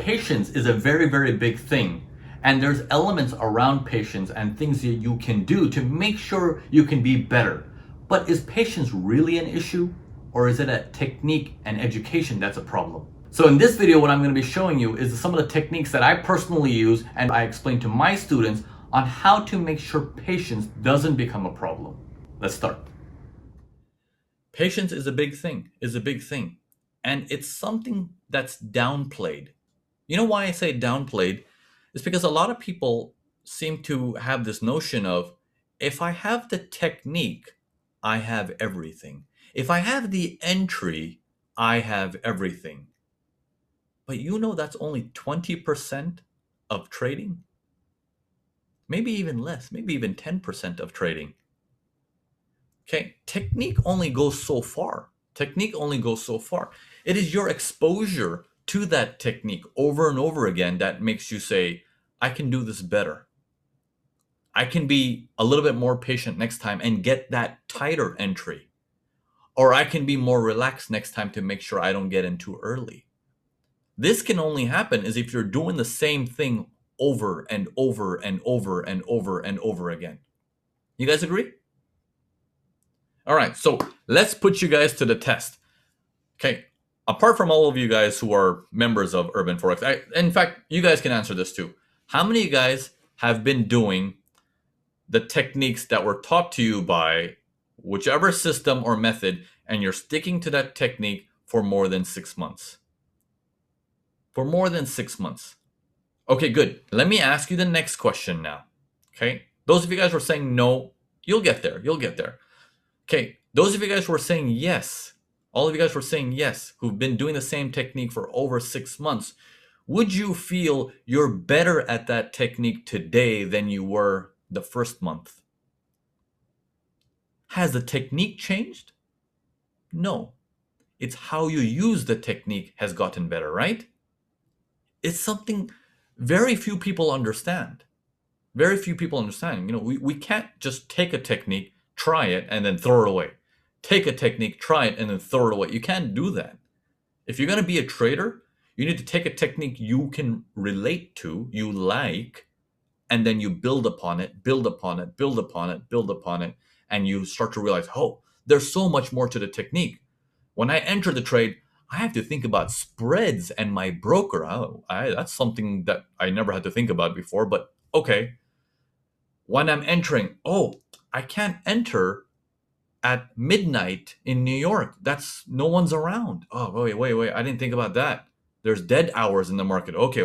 patience is a very, very big thing. And there's elements around patience and things that you can do to make sure you can be better. But is patience really an issue? Or is it a technique and education that's a problem? So in this video, what I'm going to be showing you is some of the techniques that I personally use and I explain to my students on how to make sure patience doesn't become a problem. Let's start. Patience is a big thing, And it's something that's downplayed. You know why I say downplayed? It's because a lot of people seem to have this notion of, if I have the technique, I have everything. If I have the entry, I have everything. But you know that's only 20% of trading? Maybe even less, maybe even 10% of trading. Okay, technique only goes so far. Technique only goes so far. It is your exposure to that technique over and over again that makes you say, I can do this better. I can be a little bit more patient next time and get that tighter entry. Or I can be more relaxed next time to make sure I don't get in too early. This can only happen is if you're doing the same thing over and over and over and over and over again. You guys agree? All right, so let's put you guys to the test. Okay, apart from all of you guys who are members of Urban Forex, in fact, you guys can answer this too. How many of you guys have been doing the techniques that were taught to you by whichever system or method, and you're sticking to that technique for more than 6 months? For more than 6 months. Okay, good. Let me ask you the next question now. Okay, those of you guys who are saying no, you'll get there. You'll get there. Okay, those of you guys who are saying yes, all of you guys who are saying yes, who've been doing the same technique for over 6 months, would you feel you're better at that technique today than you were the first month? Has the technique changed? No. It's how you use the technique has gotten better, right? It's something very few people understand. Very few people understand. You know, we can't just take a technique, try it, and then throw it away. Take a technique, try it, and then throw it away. You can't do that. If you're going to be a trader, you need to take a technique you can relate to, you like, and then you build upon it, build upon it, build upon it, build upon it, and you start to realize, oh, there's so much more to the technique. When I enter the trade, I have to think about spreads and my broker. That's something that I never had to think about before, but okay. When I'm entering, I can't enter at midnight in New York. That's no one's around. Oh, wait. I didn't think about that. There's dead hours in the market. Okay.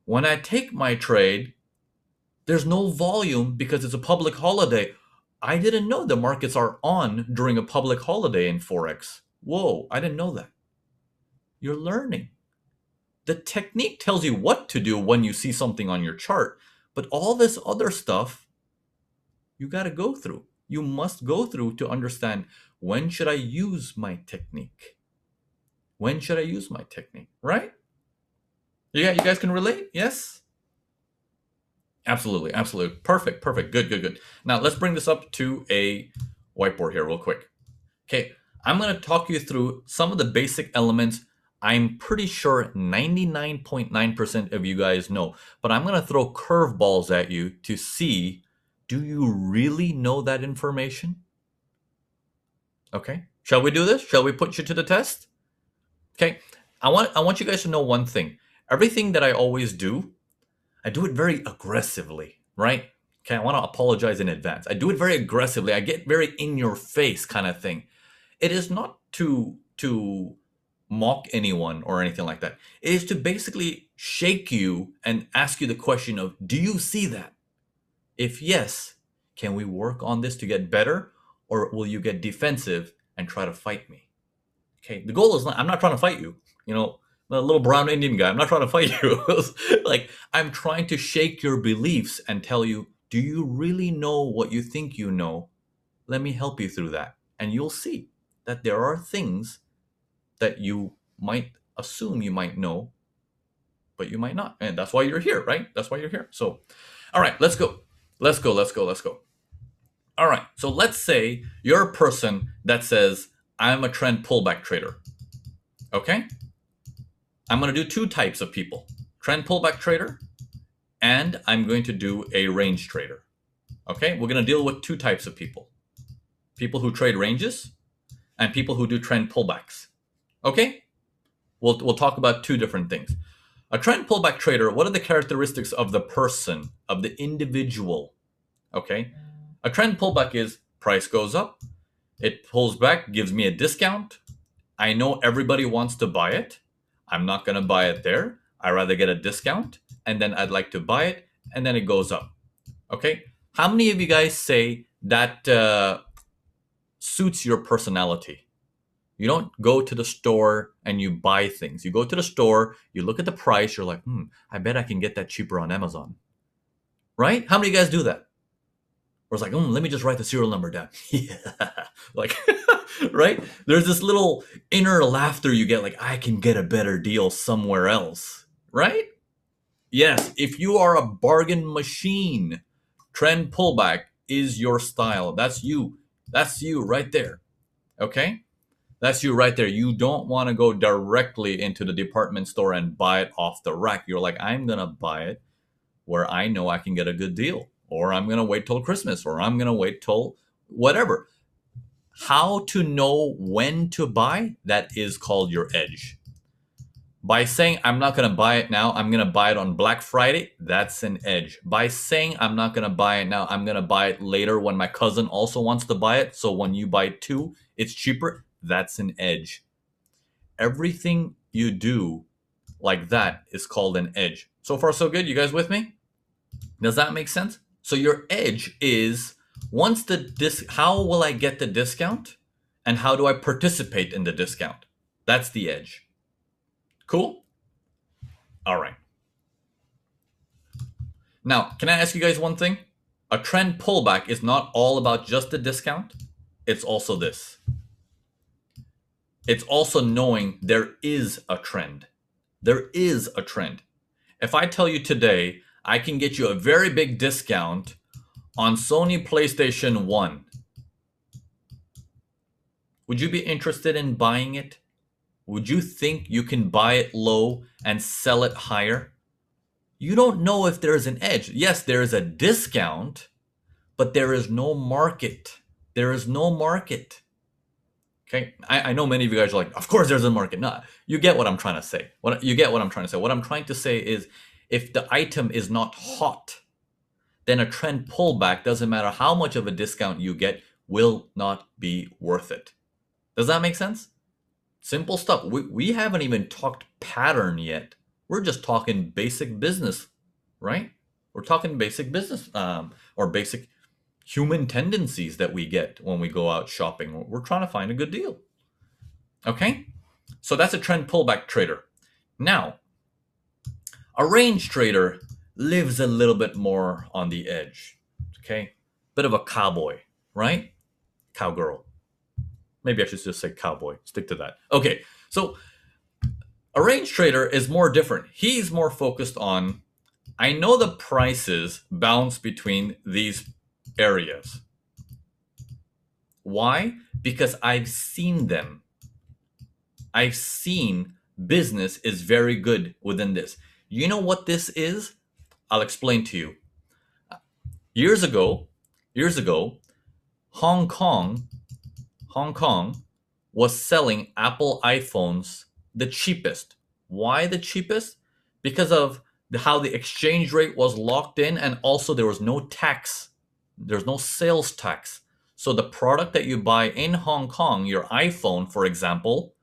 When I take my trade, there's no volume because it's a public holiday. I didn't know the markets are on during a public holiday in Forex. Whoa, I didn't know that. You're learning. The technique tells you what to do when you see something on your chart, but all this other stuff, you got to go through. You must go through to understand, when should I use my technique? When should I use my technique, right? Yeah, you guys can relate? Yes? Absolutely. Perfect. Good. Now let's bring this up to a whiteboard here real quick. Okay, I'm going to talk you through some of the basic elements I'm pretty sure 99.9% of you guys know, but I'm going to throw curveballs at you to see, do you really know that information? Okay, shall we do this? Shall we put you to the test? Okay, I want you guys to know one thing. Everything that I always do, I do it very aggressively, right? Okay, I want to apologize in advance. I do it very aggressively. I get very in your face kind of thing. It is not to mock anyone or anything like that. It is to basically shake you and ask you the question of, do you see that? If yes, can we work on this to get better, or will you get defensive and try to fight me? Okay, the goal is not, I'm not trying to fight you. You know, the little brown Indian guy, I'm not trying to fight you. Like, I'm trying to shake your beliefs and tell you, do you really know what you think you know? Let me help you through that. And you'll see that there are things that you might assume you might know, but you might not. And that's why you're here, right? That's why you're here. So, all right, let's go. All right, so let's say you're a person that says, I'm a trend pullback trader. Okay? I'm going to do two types of people: trend pullback trader, and I'm going to do a range trader. Okay, we're going to deal with two types of people: people who trade ranges and people who do trend pullbacks. Okay, we'll talk about two different things. A trend pullback trader, what are the characteristics of the person, of the individual? Okay, a trend pullback is price goes up, it pulls back, gives me a discount. I know everybody wants to buy it. I'm not going to buy it there. I'd rather get a discount, and then I'd like to buy it, and then it goes up. Okay, how many of you guys say that suits your personality? You don't go to the store and you buy things. You go to the store, you look at the price, you're like, I bet I can get that cheaper on Amazon. Right? How many of you guys do that? Or it's like, let me just write the serial number down. Yeah. Like, right? There's this little inner laughter you get, like, I can get a better deal somewhere else. Right? Yes, if you are a bargain machine, trend pullback is your style. That's you. That's you right there. Okay? That's you right there. You don't want to go directly into the department store and buy it off the rack. You're like, I'm going to buy it where I know I can get a good deal, or I'm going to wait till Christmas, or I'm going to wait till whatever. How to know when to buy, that is called your edge. By saying, I'm not going to buy it now, I'm going to buy it on Black Friday, that's an edge. By saying, I'm not going to buy it now, I'm going to buy it later when my cousin also wants to buy it, so when you buy it too, it's cheaper, that's an edge. Everything you do like that is called an edge. So far, so good. You guys with me? Does that make sense? So your edge is, once how will I get the discount, and how do I participate in the discount? That's the edge. Cool? All right. Now, can I ask you guys one thing? A trend pullback is not all about just the discount. It's also this. It's also knowing there is a trend. There is a trend. If I tell you today, I can get you a very big discount on Sony PlayStation 1, would you be interested in buying it? Would you think you can buy it low and sell it higher? You don't know if there's an edge. Yes, there is a discount, but there is no market. There is no market. Okay, I know many of you guys are like, of course there's a market. No, you get what I'm trying to say. You get what I'm trying to say. What I'm trying to say is, if the item is not hot, then a trend pullback, doesn't matter how much of a discount you get, will not be worth it. Does that make sense? Simple stuff. We haven't even talked pattern yet. We're just talking basic business, right? We're talking basic business, or basic human tendencies that we get when we go out shopping. We're trying to find a good deal. Okay? So that's a trend pullback trader. Now, a range trader lives a little bit more on the edge. Okay? Bit of a cowboy, right? Cowgirl. Maybe I should just say cowboy. Stick to that. Okay, so a range trader is more different. He's more focused on, I know the prices bounce between these areas. Why? Because I've seen them. I've seen business is very good within this. You know what this is? I'll explain to you. Years ago, Hong Kong was selling Apple iPhones the cheapest. Why the cheapest? Because of how the exchange rate was locked in, and also there was no tax. There's no sales tax. So the product that you buy in Hong Kong, your iPhone, for example,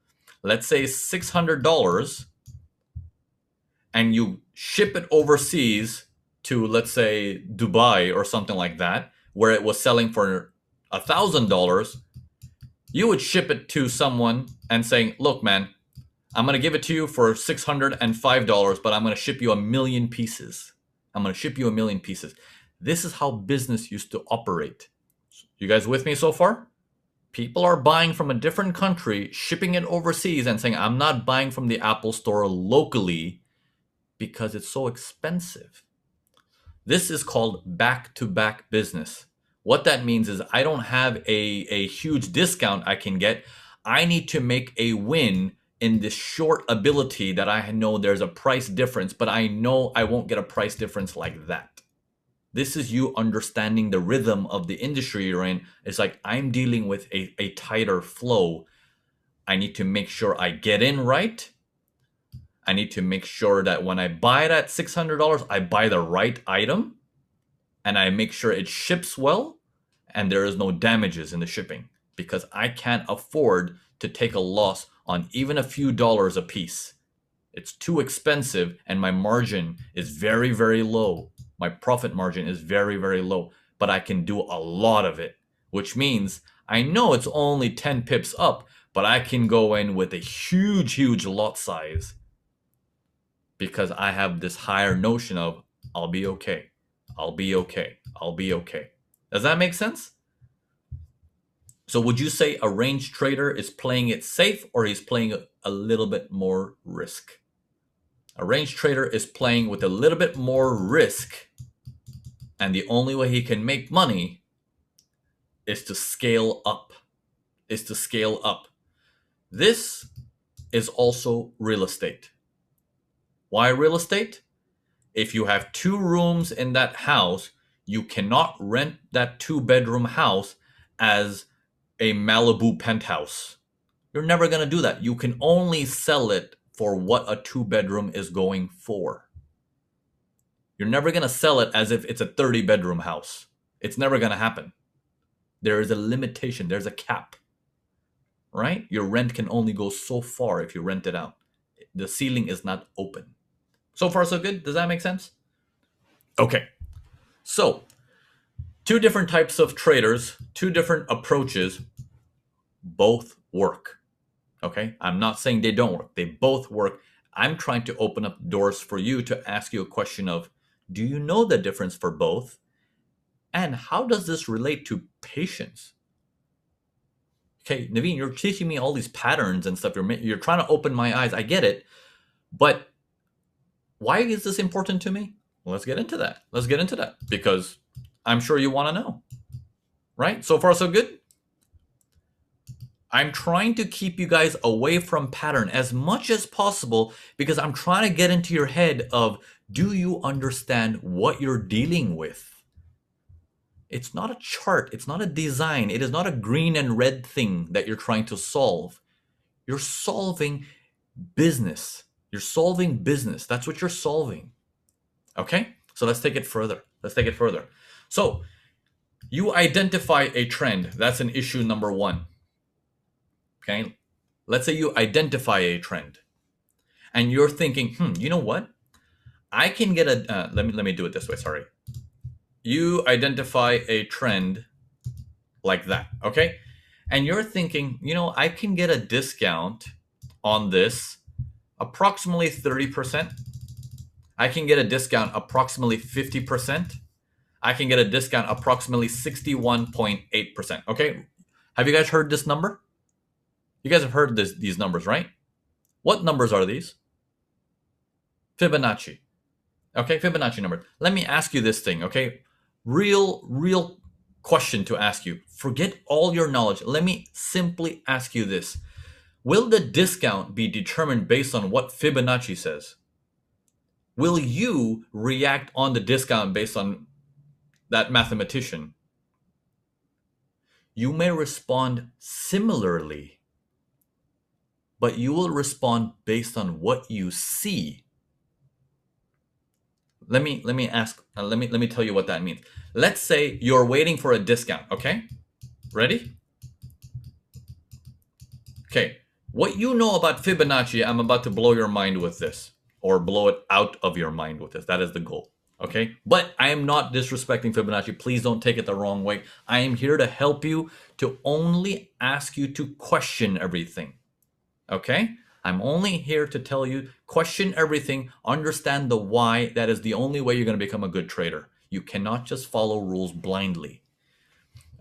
let's say $600, and you ship it overseas to, let's say, Dubai or something like that, where it was selling for $1,000, you would ship it to someone and saying, look, man, I'm going to give it to you for $605, but I'm going to ship you 1,000,000 pieces. I'm going to ship you 1,000,000 pieces. This is how business used to operate. You guys with me so far? People are buying from a different country, shipping it overseas, and saying, I'm not buying from the Apple store locally because it's so expensive. This is called back-to-back business. What that means is, I don't have a huge discount I can get. I need to make a win in this short ability that I know there's a price difference, but I know I won't get a price difference like that. This is you understanding the rhythm of the industry you're in. It's like I'm dealing with a tighter flow. I need to make sure I get in right. I need to make sure that when I buy it at $600, I buy the right item and I make sure it ships well and there is no damages in the shipping, because I can't afford to take a loss on even a few dollars a piece. It's too expensive and my margin is very, very low. My profit margin is very, very low, but I can do a lot of it, which means I know it's only 10 pips up, but I can go in with a huge, huge lot size because I have this higher notion of I'll be okay. I'll be okay. I'll be okay. Does that make sense? So would you say a range trader is playing it safe or he's playing a little bit more risk? A range trader is playing with a little bit more risk, and the only way he can make money is to scale up. This is also real estate. Why real estate? If you have 2 rooms in that house, you cannot rent that 2-bedroom house as a Malibu penthouse. You're never going to do that. You can only sell it for what a 2-bedroom is going for. You're never going to sell it as if it's a 30-bedroom house. It's never going to happen. There is a limitation. There's a cap, right? Your rent can only go so far if you rent it out. The ceiling is not open. So far, so good. Does that make sense? Okay. So, 2 different types of traders, 2 different approaches, both work. Okay? I'm not saying they don't work. They both work. I'm trying to open up doors for you to ask you a question of, do you know the difference for both? And how does this relate to patience? Okay, Naveen, you're teaching me all these patterns and stuff. You're trying to open my eyes. I get it. But why is this important to me? Well, let's get into that. Because I'm sure you want to know. Right? So far, so good? I'm trying to keep you guys away from pattern as much as possible because I'm trying to get into your head of, do you understand what you're dealing with? It's not a chart. It's not a design. It is not a green and red thing that you're trying to solve. You're solving business. That's what you're solving. Okay? So let's take it further. So you identify a trend. That's an issue number 1. Okay? Let's say you identify a trend and you're thinking, you know what? I can get a, let me do it this way. Sorry. You identify a trend like that. Okay? And you're thinking, I can get a discount on this approximately 30%. I can get a discount approximately 50%. I can get a discount approximately 61.8%. Okay? Have you guys heard this number? You guys have heard these numbers, right? What numbers are these? Fibonacci. Okay, Fibonacci numbers. Let me ask you this thing, okay? Real question to ask you. Forget all your knowledge. Let me simply ask you this. Will the discount be determined based on what Fibonacci says? Will you react on the discount based on that mathematician? You may respond similarly, but you will respond based on what you see. Let me tell you what that means. Let's say you're waiting for a discount, okay? Ready? Okay. What you know about Fibonacci, I'm about to blow your mind with this, or blow it out of your mind with this. That is the goal. Okay? But I am not disrespecting Fibonacci. Please don't take it the wrong way. I am here to help you, to only ask you to question everything. Okay? I'm only here to tell you, question everything, understand the why. That is the only way you're going to become a good trader. You cannot just follow rules blindly.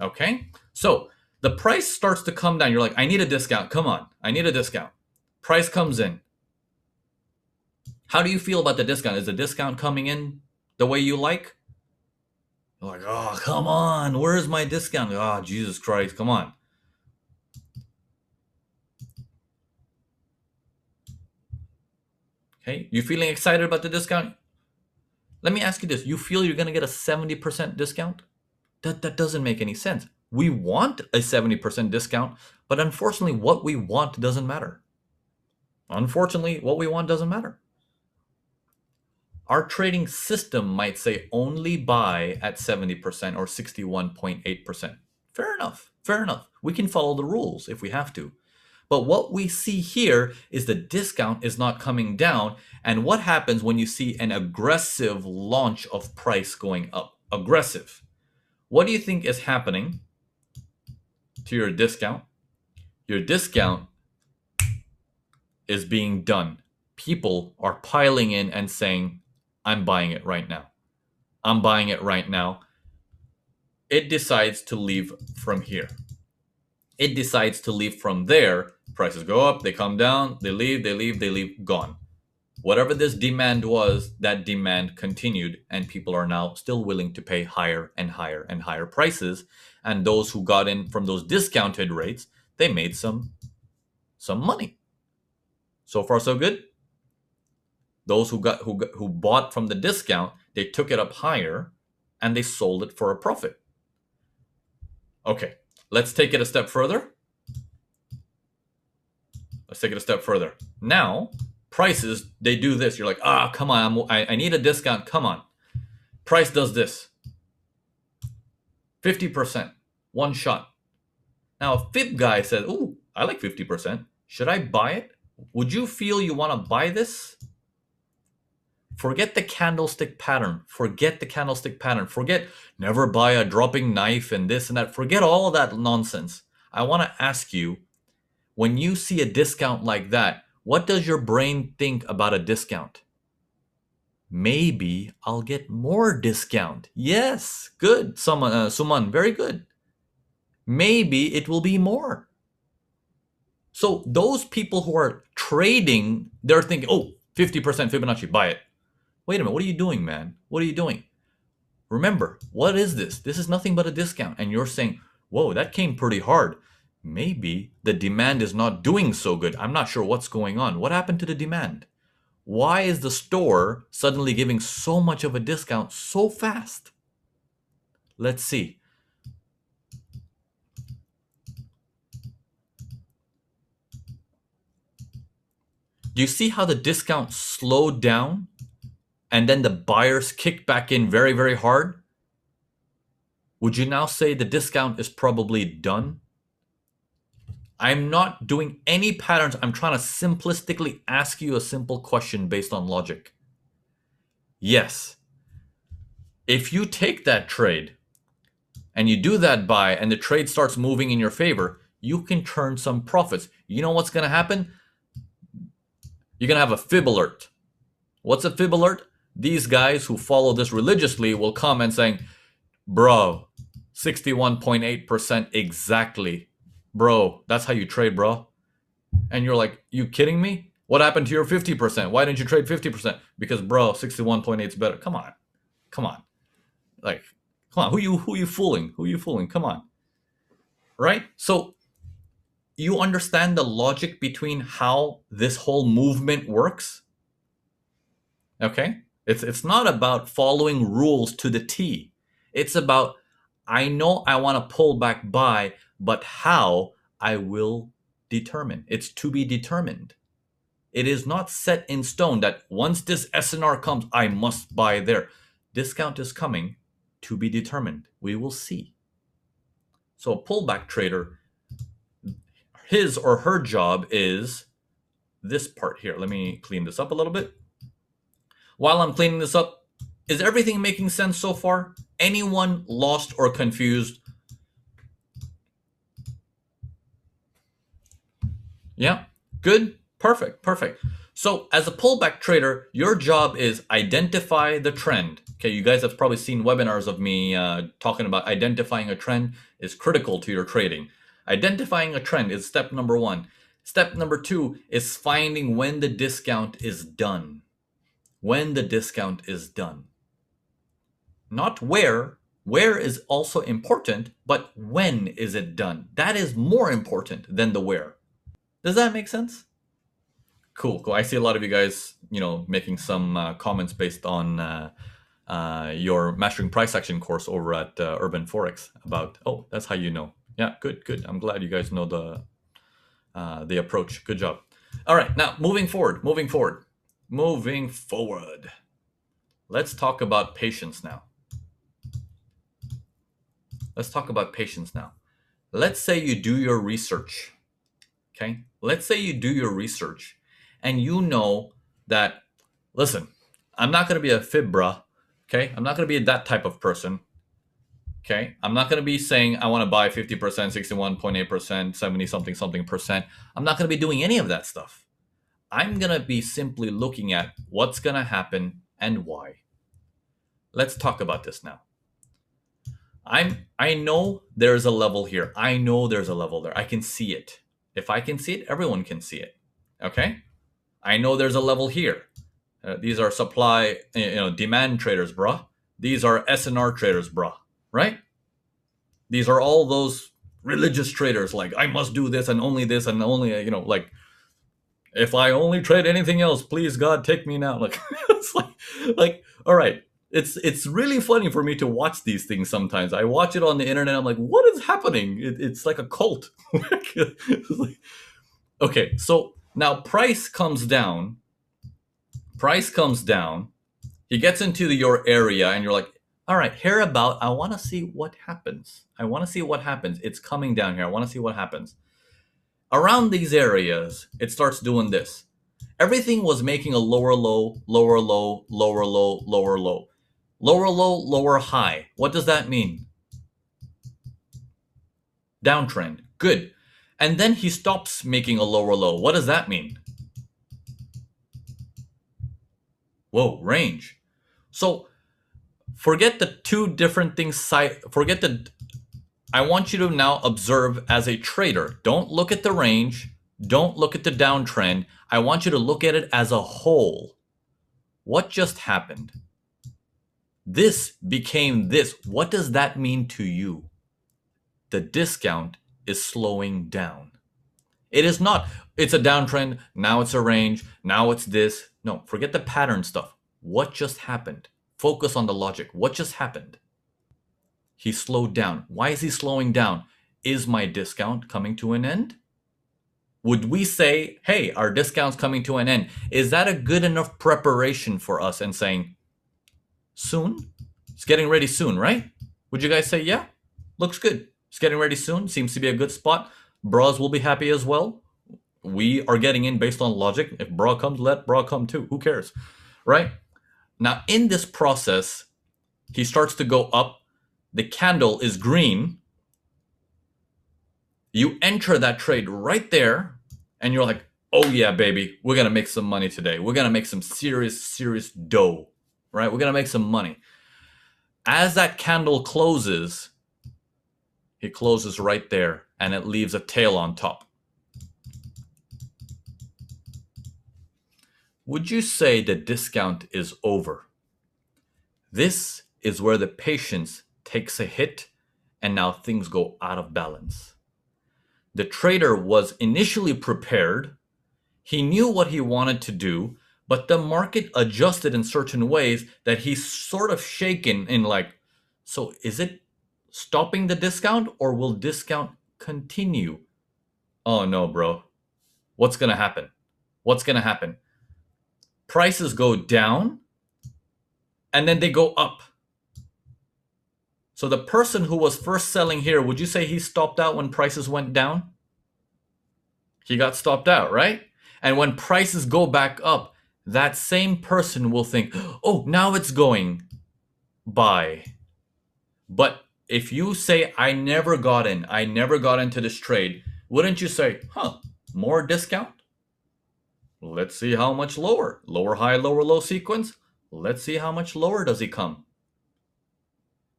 Okay? So, the price starts to come down. You're like, I need a discount. Come on. I need a discount. Price comes in. How do you feel about the discount? Is the discount coming in the way you like? You're like, oh, come on. Where's my discount? Oh, Jesus Christ. Come on. Okay, you feeling excited about the discount? Let me ask you this. You feel you're going to get a 70% discount? That doesn't make any sense. We want a 70% discount, but unfortunately, what we want doesn't matter. Unfortunately, what we want doesn't matter. Our trading system might say only buy at 70% or 61.8%. Fair enough. Fair enough. We can follow the rules if we have to. But what we see here is the discount is not coming down. And what happens when you see an aggressive launch of price going up? Aggressive. What do you think is happening to your discount? Your discount is being done. People are piling in and saying, I'm buying it right now. I'm buying it right now. It decides to leave from here. It decides to leave from there. Prices go up, they come down, they leave, gone. Whatever this demand was, that demand continued, and people are now still willing to pay higher and higher and higher prices. And those who got in from those discounted rates, they made some money. So far, so good. Those who bought from the discount, they took it up higher, and they sold it for a profit. Okay, let's take it a step further. Now, prices, they do this. You're like, come on, I need a discount. Come on. Price does this. 50%, one shot. Now, a fib guy says, ooh, I like 50%. Should I buy it? Would you feel you want to buy this? Forget the candlestick pattern. Forget never buy a dropping knife and this and that. Forget all of that nonsense. I want to ask you, when you see a discount like that, what does your brain think about a discount? Maybe I'll get more discount. Yes, good, Suman, very good. Maybe it will be more. So those people who are trading, they're thinking, oh, 50% Fibonacci, buy it. Wait a minute, what are you doing, man? What are you doing? Remember, what is this? This is nothing but a discount. And you're saying, whoa, that came pretty hard. Maybe the demand is not doing so good. I'm not sure what's going on. What happened to the demand? Why is the store suddenly giving so much of a discount so fast? Let's see. Do you see how the discount slowed down and then the buyers kicked back in very, very hard? Would you now say the discount is probably done? I'm not doing any patterns. I'm trying to simplistically ask you a simple question based on logic. Yes. If you take that trade and you do that buy and the trade starts moving in your favor, you can turn some profits. You know what's going to happen? You're going to have a fib alert. What's a fib alert? These guys who follow this religiously will come and saying, bro, 61.8% exactly. Bro, that's how you trade, bro. And you're like, you kidding me? What happened to your 50%? Why didn't you trade 50%? Because, bro, 61.8 is better. Come on. Like, come on. Who you fooling? Come on. Right? So you understand the logic between how this whole movement works? Okay? It's not about following rules to the T. It's about, I know I want to pull back buy, but how I will determine. It's to be determined. It is not set in stone that once this SNR comes, I must buy there. Discount is coming, to be determined. We will see. So a pullback trader, his or her job is this part here. Let me clean this up a little bit. While I'm cleaning this up, is everything making sense so far? Anyone lost or confused? Yeah, good, perfect. So as a pullback trader, your job is identify the trend. Okay, you guys have probably seen webinars of me talking about identifying a trend is critical to your trading. Identifying a trend is step number 1. Step number 2 is finding when the discount is done. When the discount is done. Not where. Where is also important, but when is it done? That is more important than the where. Does that make sense? Cool, cool. I see a lot of you guys, making some comments based on your mastering price action course over at Urban Forex about. Oh, that's how you know. Yeah, good, good. I'm glad you guys know the approach. Good job. All right, now moving forward, moving forward, moving forward. Let's talk about patience now. Let's talk about patience now. Let's say you do your research. Okay, let's say you do your research, and you know that. Listen, I'm not going to be a fibra. Okay, I'm not going to be that type of person. Okay, I'm not going to be saying I want to buy 50%, 61.8%, 70 something something percent. I'm not going to be doing any of that stuff. I'm going to be simply looking at what's going to happen and why. Let's talk about this now. I know there's a level here. I know there's a level there. I can see it. If I can see it, everyone can see it. Okay? I know there's a level here. These are supply, demand traders, bruh. These are SNR traders, bruh. Right? These are all those religious traders. Like, I must do this and only like, if I only trade anything else, please God, take me now. Like, it's like, all right. It's really funny for me to watch these things sometimes. I watch it on the internet. I'm like, what is happening? It's like a cult. Okay, so now price comes down. Price comes down. He gets into your area, and you're like, all right, here about. I want to see what happens. I want to see what happens. It's coming down here. I want to see what happens. Around these areas, it starts doing this. Everything was making a lower low, lower low, lower low, lower low. Lower low, lower high. What does that mean? Downtrend. Good. And then he stops making a lower low. What does that mean? Whoa, range. So forget the two different things. I want you to now observe as a trader. Don't look at the range. Don't look at the downtrend. I want you to look at it as a whole. What just happened? This became this. What does that mean to you? The discount is slowing down. It is not, it's a downtrend, now it's a range, now it's this. No, forget the pattern stuff. What just happened? Focus on the logic. What just happened? He slowed down. Why is he slowing down? Is my discount coming to an end? Would we say, hey, our discount's coming to an end? Is that a good enough preparation for us and saying, soon? It's getting ready soon, right? Would you guys say, yeah, looks good. It's getting ready soon. Seems to be a good spot. Bras will be happy as well. We are getting in based on logic. If bra comes, let bra come too. Who cares? Right? Now, in this process, he starts to go up. The candle is green. You enter that trade right there, and you're like, oh yeah, baby, we're going to make some money today. We're going to make some serious, serious dough, right? We're going to make some money. As that candle closes, it closes right there, and it leaves a tail on top. Would you say the discount is over? This is where the patience takes a hit, and now things go out of balance. The trader was initially prepared. He knew what he wanted to do, but the market adjusted in certain ways that he's sort of shaken in like, so is it stopping the discount or will discount continue? Oh no, bro. What's going to happen? What's going to happen? Prices go down and then they go up. So the person who was first selling here, would you say he stopped out when prices went down? He got stopped out, right? And when prices go back up, that same person will think, oh, now it's going buy. But if you say, I never got into this trade, wouldn't you say, more discount? Let's see how much lower. Lower high, lower low sequence. Let's see how much lower does he come.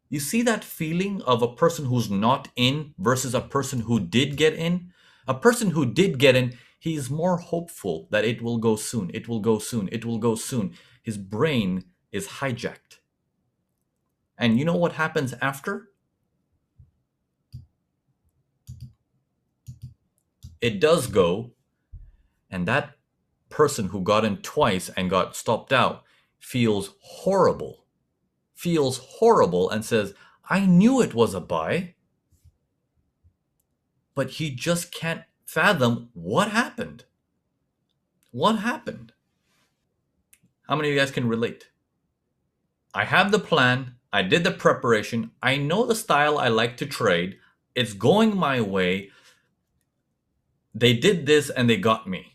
You see that feeling of a person who's not in versus a person who did get in? A person who did get in, he's more hopeful that it will go soon. It will go soon. It will go soon. His brain is hijacked. And you know what happens after? It does go, and that person who got in twice and got stopped out feels horrible. Feels horrible and says, I knew it was a buy, but he just can't fathom what happened. What happened? How many of you guys can relate? I have the plan. I did the preparation. I know the style I like to trade. It's going my way. They did this and they got me.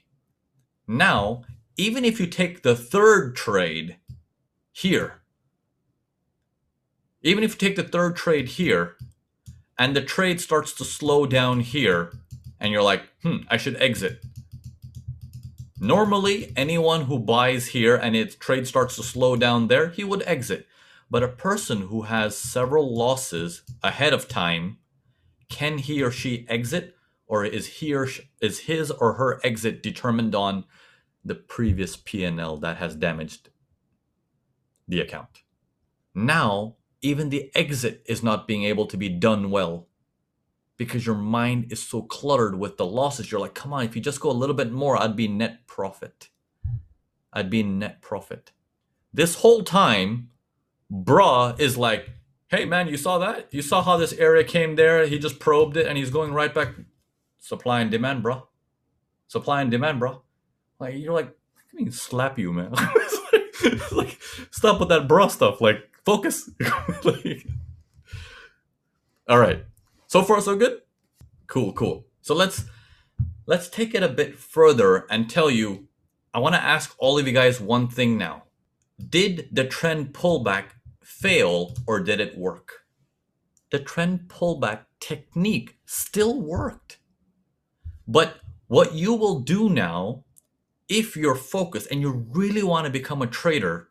Now, even if you take the third trade here, even if you take the third trade here, and the trade starts to slow down here, and you're like, I should exit. Normally, anyone who buys here and its trade starts to slow down there, he would exit. But a person who has several losses ahead of time, can he or she exit? Or is his or her exit determined on the previous P&L that has damaged the account? Now, even the exit is not being able to be done well because your mind is so cluttered with the losses. You're like, come on, if you just go a little bit more, I'd be net profit. I'd be net profit. This whole time, bruh is like, hey man, you saw that? You saw how this area came there? He just probed it and he's going right back. Supply and demand, bruh. Supply and demand, bruh. Like, you're like, I mean, slap you, man. It's like, stop with that bruh stuff. Like, focus. Like, all right. So far, so good? Cool. So let's take it a bit further and tell you, I want to ask all of you guys one thing now. Did the trend pullback fail or did it work? The trend pullback technique still worked. But what you will do now, if you're focused and you really want to become a trader,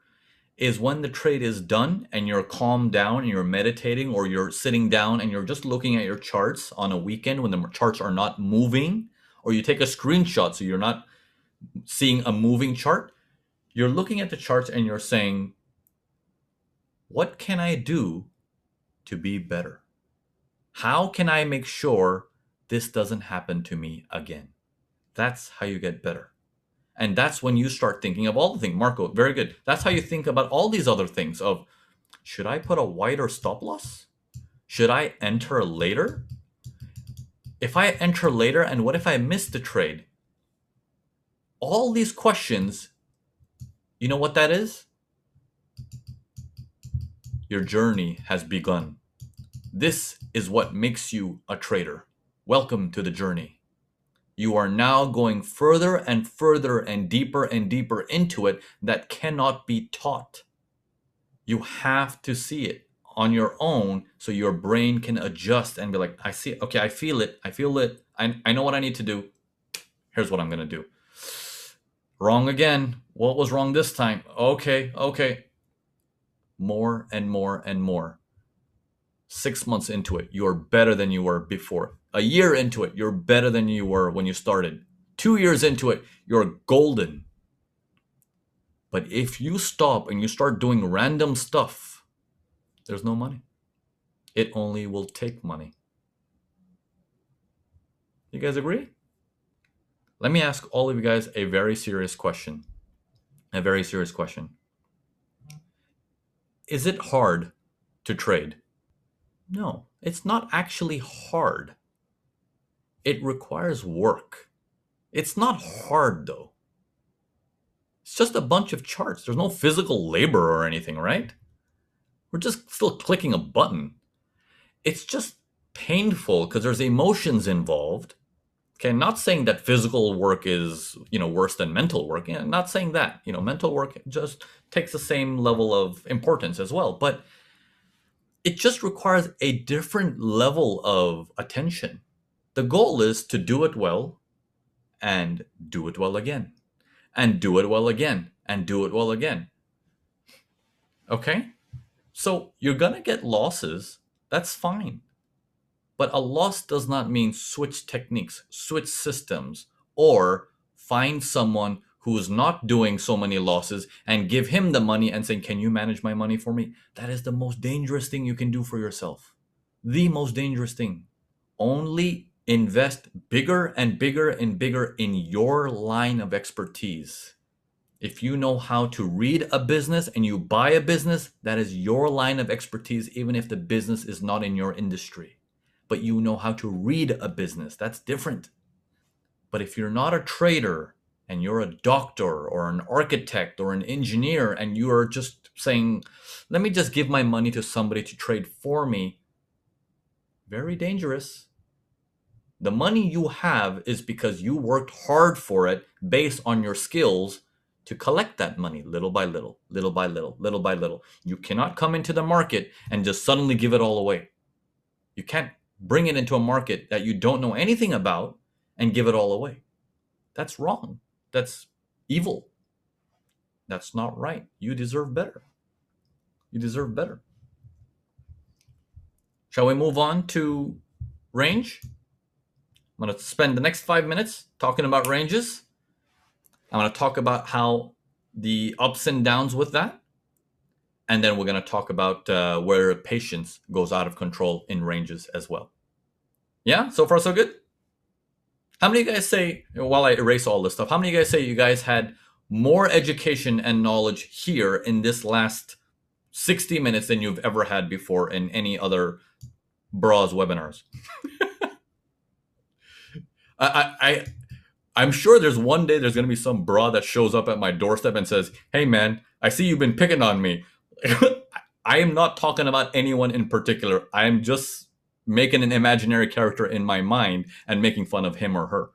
is when the trade is done and you're calmed down and you're meditating, or you're sitting down and you're just looking at your charts on a weekend when the charts are not moving, or you take a screenshot so you're not seeing a moving chart, you're looking at the charts and you're saying, what can I do to be better? How can I make sure this doesn't happen to me again? That's how you get better. And that's when you start thinking of all the things. Marco, very good. That's how you think about all these other things of, should I put a wider stop loss? Should I enter later? If I enter later, and what if I miss the trade? All these questions, you know what that is? Your journey has begun. This is what makes you a trader. Welcome to the journey. You are now going further and further and deeper into it that cannot be taught. You have to see it on your own so your brain can adjust and be like, I see it. Okay, I feel it. I know what I need to do. Here's what I'm going to do. Wrong again. What was wrong this time? Okay. More and more. 6 months into it, you're better than you were before. A year into it, you're better than you were when you started. 2 years into it, you're golden. But if you stop and you start doing random stuff, there's no money. It only will take money. You guys agree? Let me ask all of you guys a very serious question. A very serious question. Is it hard to trade? No, it's not actually hard. It requires work. It's not hard though. It's just a bunch of charts. There's no physical labor or anything, right? We're just still clicking a button. It's just painful because there's emotions involved. Okay, I'm not saying that physical work is, worse than mental work. Yeah, I'm not saying that. Mental work just takes the same level of importance as well. But it just requires a different level of attention. The goal is to do it well and do it well again and do it well again and do it well again. Okay? So you're going to get losses. That's fine. But a loss does not mean switch techniques, switch systems, or find someone who is not doing so many losses and give him the money and say, can you manage my money for me? That is the most dangerous thing you can do for yourself. The most dangerous thing. Only invest bigger and bigger and bigger in your line of expertise. If you know how to read a business and you buy a business, that is your line of expertise, even if the business is not in your industry. But you know how to read a business. That's different. But if you're not a trader and you're a doctor or an architect or an engineer and you are just saying, let me just give my money to somebody to trade for me, very dangerous. The money you have is because you worked hard for it based on your skills to collect that money little by little, little by little, little by little. You cannot come into the market and just suddenly give it all away. You can't bring it into a market that you don't know anything about and give it all away. That's wrong. That's evil. That's not right. You deserve better. You deserve better. Shall we move on to range? I'm going to spend the next 5 minutes talking about ranges. I'm going to talk about how the ups and downs with that. And then we're going to talk about where patience goes out of control in ranges as well. Yeah, so far so good? How many of you guys say, while I erase all this stuff, how many of you guys say you guys had more education and knowledge here in this last 60 minutes than you've ever had before in any other Bras webinars? I'm sure there's one day there's going to be some bra that shows up at my doorstep and says, hey man, I see you've been picking on me. I am not talking about anyone in particular. I am just making an imaginary character in my mind and making fun of him or her.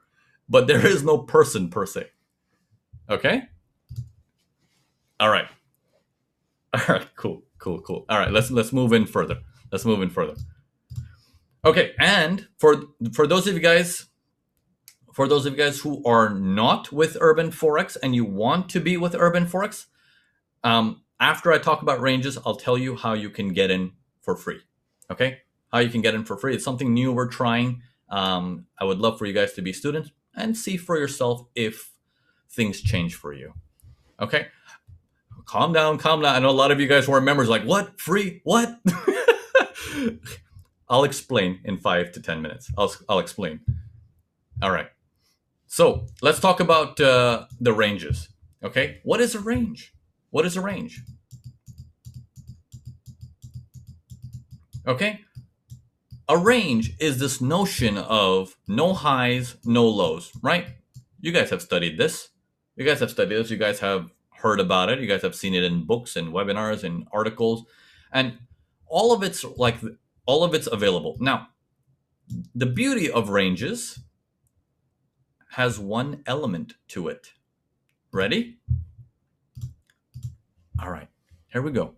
But there is no person per se. Okay? All right. All right, cool. All right, let's move in further. Okay, and for those of you guys who are not with Urban Forex and you want to be with Urban Forex, after I talk about ranges, I'll tell you how you can get in for free. Okay? How you can get in for free. It's something new we're trying. I would love for you guys to be students and see for yourself if things change for you. Okay? Calm down. I know a lot of you guys who are members like, what? Free? What? I'll explain in 5 to 10 minutes. I'll explain. All right. So let's talk about the ranges. Okay, what is a range? What is a range? Okay, a range is this notion of no highs, no lows, right? You guys have studied this. You guys have heard about it. You guys have seen it in books and webinars and articles, and all of it's available. Now, the beauty of ranges has one element to it. Ready? All right, here we go.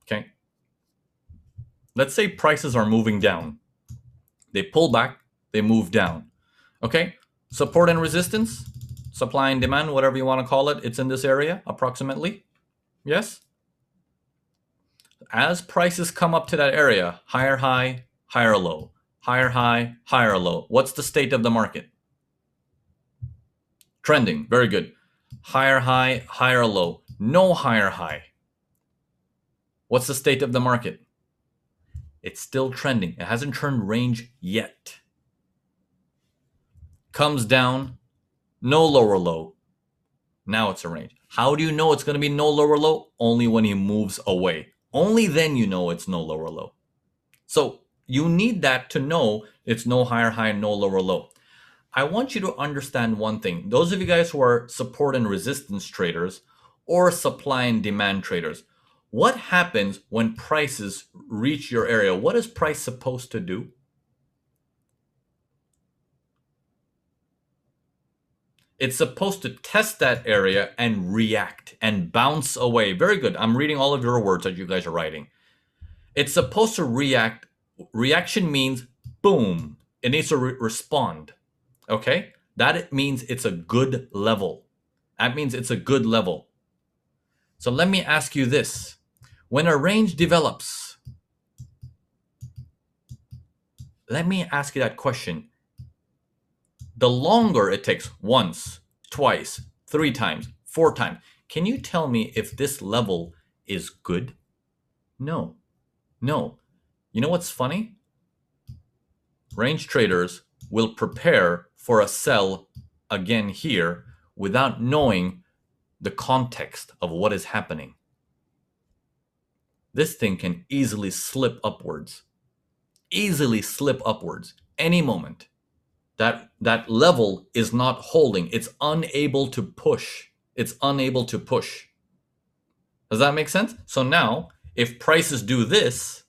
Okay. Let's say prices are moving down. They pull back, they move down. Okay, support and resistance, supply and demand, whatever you want to call it, it's in this area approximately. Yes? As prices come up to that area, higher high, higher low, higher high, higher low. What's the state of the market? Trending, very good. Higher high, higher low, no higher high. What's the state of the market? It's still trending. It hasn't turned range yet. Comes down, no lower low. Now it's a range. How do you know it's going to be no lower low? Only when he moves away. Only then you know it's no lower low. So you need that to know it's no higher high, no lower low. I want you to understand one thing. Those of you guys who are support and resistance traders or supply and demand traders, what happens when prices reach your area? What is price supposed to do? It's supposed to test that area and react and bounce away. Very good. I'm reading all of your words that you guys are writing. It's supposed to react. Reaction means boom. It needs to respond. Okay? That means it's a good level. That means it's a good level. So let me ask you this. When a range develops, let me ask you that question. The longer it takes, once, twice, 3 times, 4 times, can you tell me if this level is good? No. You know what's funny? range traders will prepare for a sell again here without knowing the context of what is happening. This thing can easily slip upwards. Any moment. That level is not holding. It's unable to push. Does that make sense? So now, if prices do this,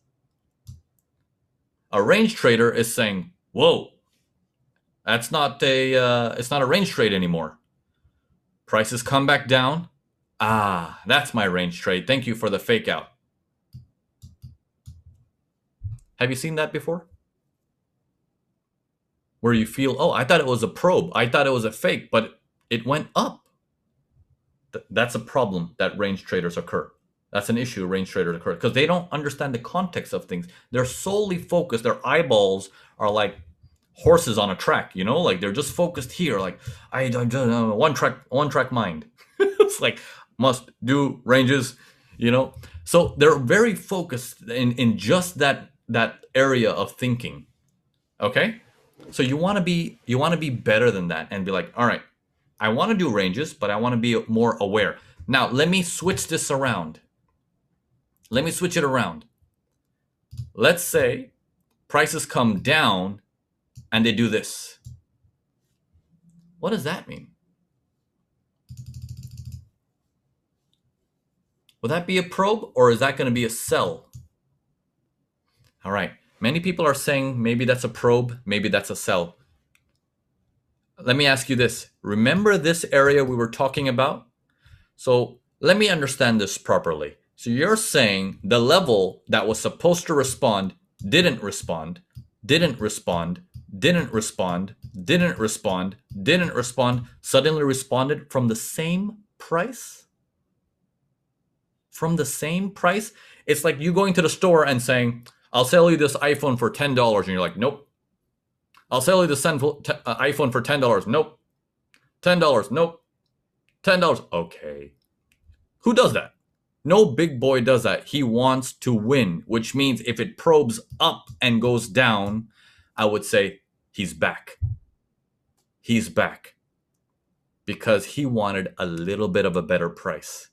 a range trader is saying, "Whoa, it's not a range trade anymore." Prices come back down. Ah, that's my range trade. Thank you for the fake out. Have you seen that before? Where you feel, oh, I thought it was a probe. I thought it was a fake, but it went up. That's a problem that range traders occur. That's an issue range traders occur because they don't understand the context of things. They're solely focused. Their eyeballs are like horses on a track, like they're just focused here. Like I don't know, one track mind. It's like must do ranges, So they're very focused in just that area of thinking. Okay, so you want to be better than that and be like, all right, I want to do ranges, but I want to be more aware. Now let me switch this around. Let me switch it around. Let's say prices come down and they do this. What does that mean? Will that be a probe or is that going to be a sell? All right. Many people are saying maybe that's a probe, maybe that's a sell. Let me ask you this. Remember this area we were talking about? So let me understand this properly. So you're saying the level that was supposed to respond didn't respond, didn't respond, didn't respond, didn't respond, didn't respond, suddenly responded from the same price? From the same price? It's like you going to the store and saying, I'll sell you this iPhone for $10. And you're like, nope. I'll sell you this iPhone for $10. Nope. $10. Nope. $10. Okay. Who does that? No big boy does that. He wants to win, which means if it probes up and goes down, I would say he's back. He's back. Because he wanted a little bit of a better price.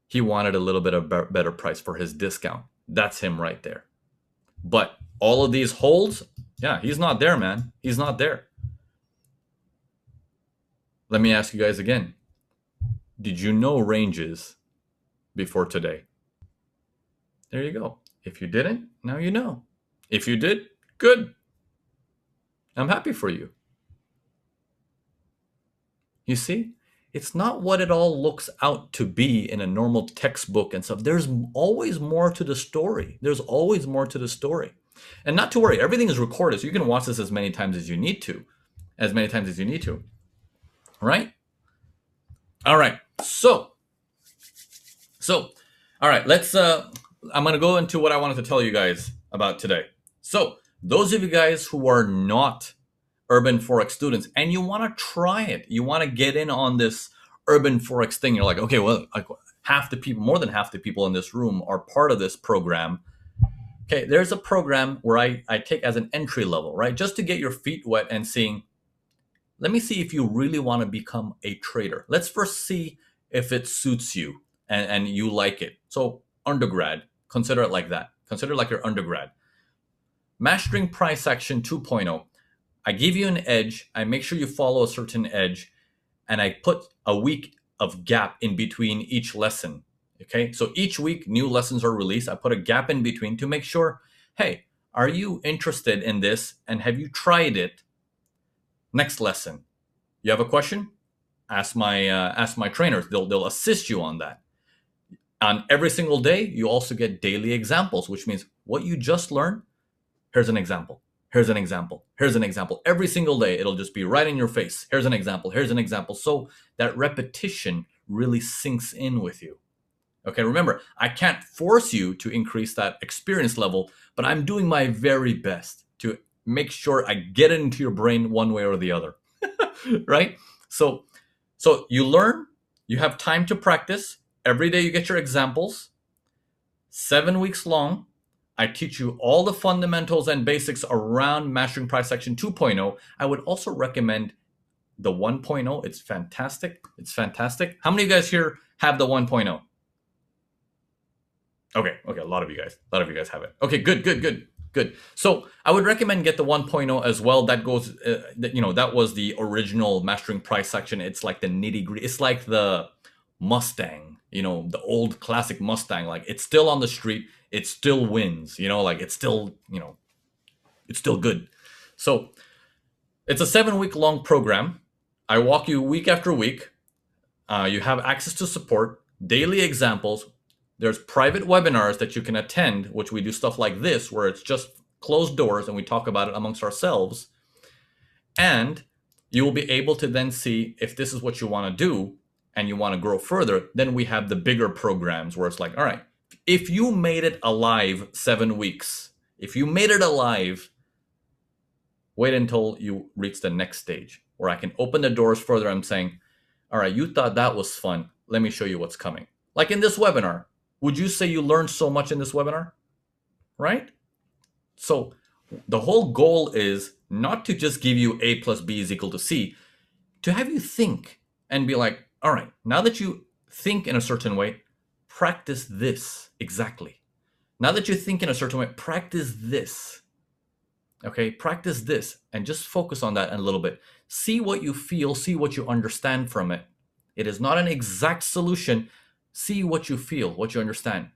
He wanted a little bit of a better price for his discount. That's him right there. But all of these holds, yeah, he's not there, man. He's not there. Let me ask you guys again. Did you know ranges before today? There you go. If you didn't, now you know. If you did, good. I'm happy for you. You see? It's not what it all looks out to be in a normal textbook and stuff. There's always more to the story. There's always more to the story. And not to worry, everything is recorded, so you can watch this as many times as you need to. Right? All right. So, all right, I'm going to go into what I wanted to tell you guys about today. So, those of you guys who are not Urban Forex students and you want to try it, you want to get in on this Urban Forex thing, you're like, okay, well, more than half the people in this room are part of this program. Okay, there's a program where I take as an entry level, right? Just to get your feet wet and seeing, let me see if you really want to become a trader. Let's first see if it suits you and you like it. So undergrad, consider it like that. Consider it like your undergrad. Mastering Price Action 2.0. I give you an edge. I make sure you follow a certain edge. And I put a week of gap in between each lesson. Okay, so each week new lessons are released. I put a gap in between to make sure, hey, are you interested in this? And have you tried it? Next lesson. You have a question? Ask my trainers. They'll assist you on that. On every single day, you also get daily examples, which means what you just learned, here's an example. Here's an example. Here's an example. Every single day, it'll just be right in your face. Here's an example. Here's an example. So that repetition really sinks in with you. Okay, remember, I can't force you to increase that experience level, but I'm doing my very best to make sure I get it into your brain one way or the other. Right? So you learn, you have time to practice. Every day you get your examples. 7 weeks long. I teach you all the fundamentals and basics around Mastering Price Action 2.0. I would also recommend the 1.0. It's fantastic. It's fantastic. How many of you guys here have the 1.0? Okay, a lot of you guys have it. Okay, good. So I would recommend get the 1.0 as well. That goes, that was the original Mastering Price Action. It's like the nitty gritty. It's like the Mustang, the old classic Mustang. Like it's still on the street. It still wins. Like it's still, it's still good. So it's a 7-week long program. I walk you week after week. You have access to support, daily examples. There's private webinars that you can attend, which we do stuff like this, where it's just closed doors and we talk about it amongst ourselves. And you will be able to then see if this is what you want to do and you want to grow further. Then we have the bigger programs where it's like, all right, if you made it alive 7 weeks, if you made it alive, wait until you reach the next stage where I can open the doors further. I'm saying, all right, you thought that was fun. Let me show you what's coming. Like in this webinar, would you say you learned so much in this webinar? Right? So the whole goal is not to just give you A plus B is equal to C, to have you think and be like, all right, now that you think in a certain way, practice this exactly. Now that you think in a certain way, practice this. Okay, practice this and just focus on that a little bit. See what you feel, see what you understand from it. It is not an exact solution. See what you feel, what you understand.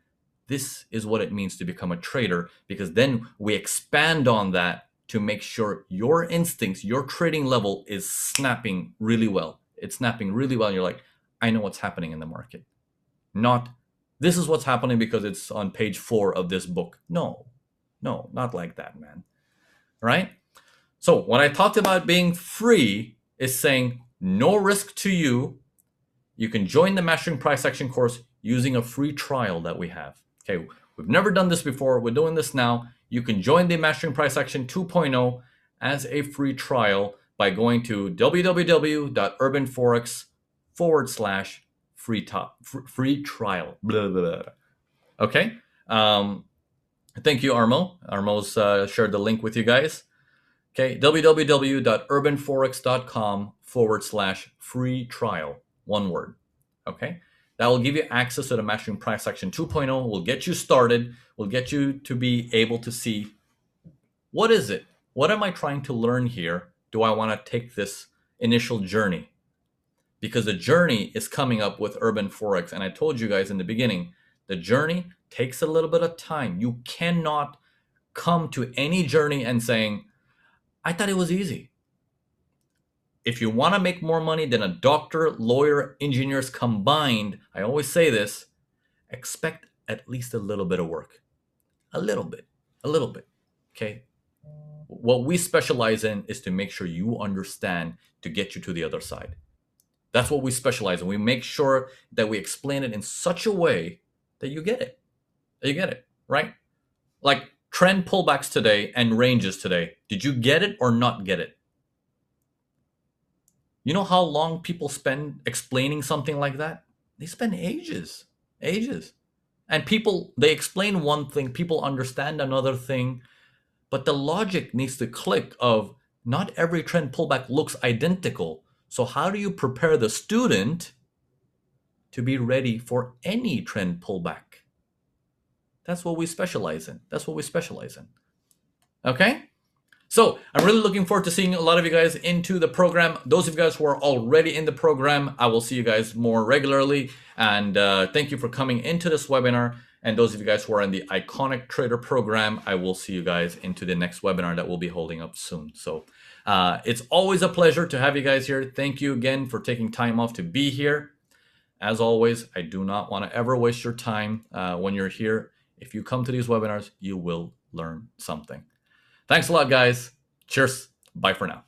This is what it means to become a trader, because then we expand on that to make sure your instincts, your trading level is snapping really well. It's snapping really well. And you're like, I know what's happening in the market. Not, this is what's happening because it's on page 4 of this book. No, not like that, man. Right? So when I talked about being free, is saying no risk to you. You can join the Mastering Price Action course using a free trial that we have. Okay, we've never done this before. We're doing this now. You can join the Mastering Price Action 2.0 as a free trial by going to www.urbanforex.com/free trial. Blah, blah, blah. Okay. Thank you, Armo. Armo's shared the link with you guys. Okay, www.urbanforex.com/free trial. One word. Okay, that will give you access to the Mastering Price Action 2.0. We'll get you started. We'll get you to be able to see, what is it? What am I trying to learn here? Do I want to take this initial journey? Because the journey is coming up with Urban Forex. And I told you guys in the beginning, the journey takes a little bit of time. You cannot come to any journey and saying, I thought it was easy. If you want to make more money than a doctor, lawyer, engineers combined, I always say this, expect at least a little bit of work. A little bit. Okay? What we specialize in is to make sure you understand to get you to the other side. That's what we specialize in. We make sure that we explain it in such a way that you get it. Right? Like trend pullbacks today and ranges today. Did you get it or not get it? You know how long people spend explaining something like that? They spend ages. And people, they explain one thing, people understand another thing, but the logic needs to click of not every trend pullback looks identical. So how do you prepare the student to be ready for any trend pullback? That's what we specialize in. Okay? So I'm really looking forward to seeing a lot of you guys into the program. Those of you guys who are already in the program, I will see you guys more regularly. And thank you for coming into this webinar. And those of you guys who are in the Iconic Trader program, I will see you guys into the next webinar that we'll be holding up soon. So it's always a pleasure to have you guys here. Thank you again for taking time off to be here. As always, I do not want to ever waste your time when you're here. If you come to these webinars, you will learn something. Thanks a lot, guys. Cheers. Bye for now.